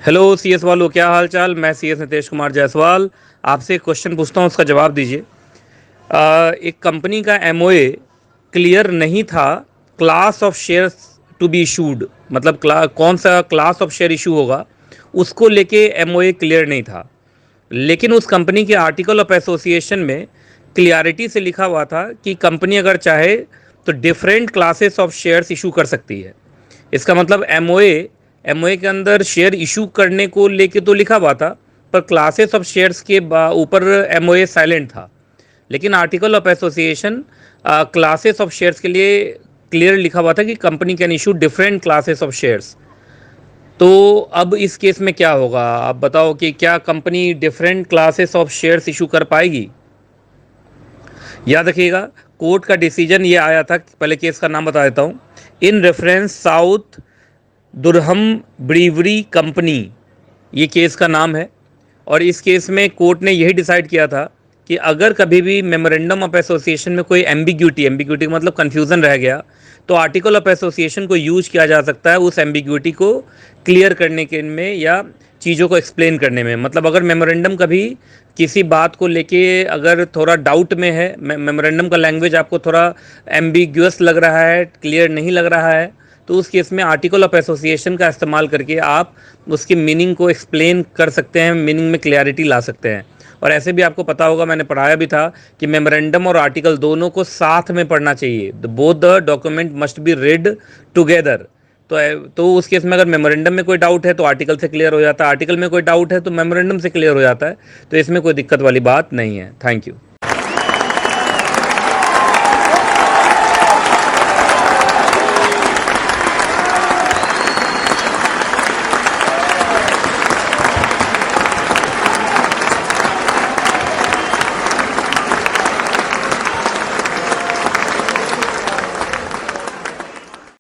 Hello CS वालों, क्या हाल चाल। मैं सीएस नितेश कुमार जायसवाल आपसे एक क्वेश्चन पूछता हूँ, उसका जवाब दीजिए। एक कंपनी का एमओए क्लियर नहीं था। Class of shares to be issued, मतलब कौन सा क्लास ऑफ शेयर इशू होगा उसको लेके एमओए क्लियर नहीं था। लेकिन उस कंपनी के आर्टिकल ऑफ एसोसिएशन में क्लियरिटी से लिखा हुआ था कि कंपनी अगर चाहे तो different classes of shares issue कर सकती है। इसका मतलब एमओए एमओए के अंदर शेयर इशू करने को लेके तो लिखा हुआ था, पर क्लासेस ऑफ शेयर्स के ऊपर एमओए साइलेंट था। लेकिन article of association classes of shares के लिए क्लियर लिखा हुआ था कि company can issue different classes of shares. तो अब इस केस में क्या होगा, आप बताओ कि क्या company different classes of shares issue कर पाएगी। याद रखिएगा, कोर्ट का डिसीजन ये आया था, पहले केस का नाम बता देता हूँ। In reference South Durham brewery company, ये केस का नाम है। और इस केस में कोर्ट ने यही डिसाइड किया था कि अगर कभी भी मेमोरेंडम ऑफ एसोसिएशन में कोई एम्बिग्यूटी का मतलब कन्फ्यूज़न रह गया, तो आर्टिकल ऑफ एसोसिएशन को यूज किया जा सकता है उस एम्बिग्यूटी को क्लियर करने के में या चीज़ों को एक्सप्लेन करने में। मतलब अगर मेमोरेंडम कभी किसी बात को लेके अगर थोड़ा डाउट में है, मेमोरेंडम का लैंग्वेज आपको थोड़ा एम्बिग्यूअस लग रहा है, क्लियर नहीं लग रहा है, तो उस केस में आर्टिकल ऑफ एसोसिएशन का इस्तेमाल करके आप उसकी मीनिंग को एक्सप्लेन कर सकते हैं, मीनिंग में क्लैरिटी ला सकते हैं। और ऐसे भी आपको पता होगा, मैंने पढ़ाया भी था कि मेमोरेंडम और आर्टिकल दोनों को साथ में पढ़ना चाहिए। Both the document must be red together. तो उस केस में अगर मेमोरेंडम में कोई डाउट है तो आर्टिकल से क्लियर हो जाता है, आर्टिकल में कोई डाउट है तो मेमोरेंडम से क्लियर हो जाता है। तो इसमें कोई दिक्कत वाली बात नहीं है। Thank you.